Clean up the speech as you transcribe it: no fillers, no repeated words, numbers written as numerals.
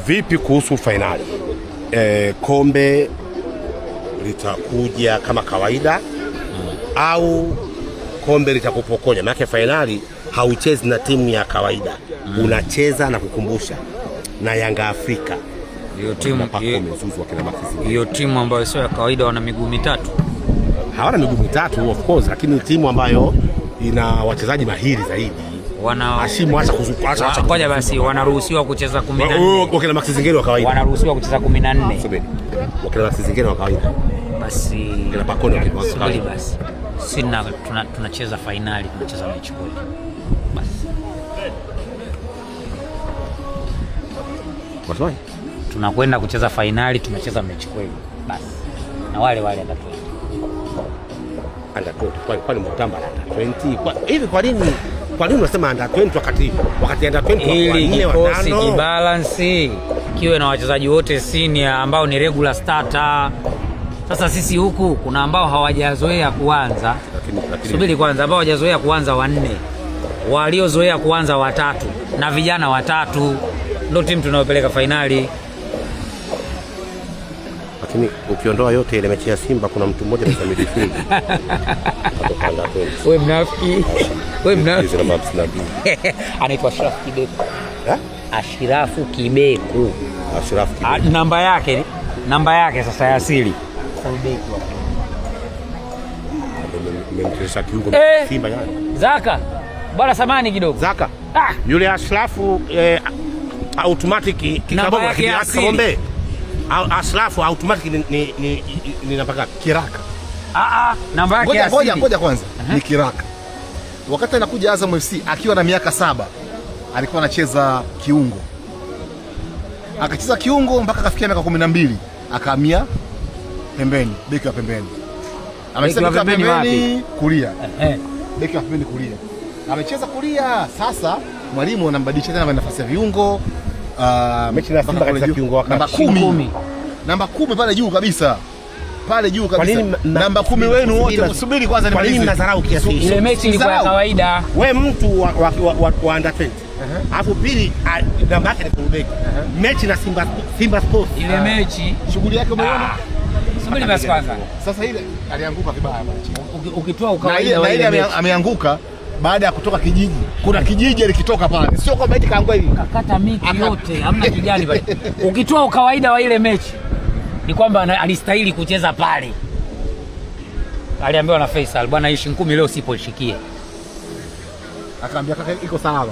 Vipi kuhusu fainali? Kombe litakuja kama kawaida au kombe litakupokonya? Maana fainali hauchezi na timu ya kawaida, unacheza na kukumbusha na Yanga Afrika. Hiyo timu ambayo sio ya kawaida, wana miguu mitatu. Hawana miguu mitatu of course, lakini timu ambayo ina wachezaji mahiri zaidi. Ngoja basi, wanaruhusiwa kucheza 14. Wakina Maxi Zingeri wa kawaida wanaruhusiwa kucheza 14. Subiri. Wakina Maxi Zingeri wa kawaida. Basi kina Pakone wa kawaida. Basi sina, tunacheza finali, tunacheza mechi kweli. Basi Waswai tunakwenda kucheza finali, tumecheza mechi kweli. Basi na wale under 20 kwa mtamba under 20 hivi. Kwa nini unasema under 20 wakati under 20 ili kikosi kibalance kiwe na wachezaji wote senior ambao ni regular starter? Sasa sisi huku kuna ambao hawajazoea kuanza, subiri kwanza, ambao hawajazoea kuanza 4, waliozoea kuanza 3 na vijana 3, ndio timu tunayopeleka finali. Lakini ukiondoa yote ile mechi ya Simba, kuna mtu mmoja ni midfield. Wewe mnafiki. Anaitwa Ashraf Kibeku. Ashirafu Kibeku. Namba yake sasa ya asili. Mmemtesha kiungo Simba yani. Zaka. Bwana samani kidogo. Zaka. Yule Ashrafu automatic kikabonga kikombe. Ashrafu automatic ni napaka kiraka. Namba yake asili. Ngoja kwanza. Ni kiraka. Wakati anakuja Azam FC akiwa na miaka 7 alikuwa anacheza kiungo. Akacheza kiungo mpaka akafikia miaka 12 akahamia pembeni, beki wa pembeni. Amecheza pembeni kulia. Beki wa pembeni kulia. Amecheza kulia. Sasa mwalimu anambadilisha tena nafasi ya viungo. Mechi na Simba katika kiungo wake namba 10 pale juu kabisa. Pale juu kabisa. Namba 10 wenu wote subiri kwanza nimalize. Kwa nini mnadharau kiasi hicho? Ile mechi ni kwa kawaida. Wewe mtu wa under 20. Alafu pili namba yake ni kurudeki. Mechi na Simba Sports. Ile mechi shughuli yake umeona? Subiri basi kwanza. Sasa ile alianguka vibaya mechi. Ukitoa ukawaida na ile ameanguka baada ya kutoka kijiji. Kuna kijiji alikitoka pale. Sio kwamba eti kaangua hivi. Kakata miti yote, hamna kijani pale. Ukitoa ukawaida wa ile mechi ni kwamba alistahili kucheza pale. Aliambiwa na Faisal, bwana hii 10 leo sipo ishikie. Akaambia kaka iko sawa.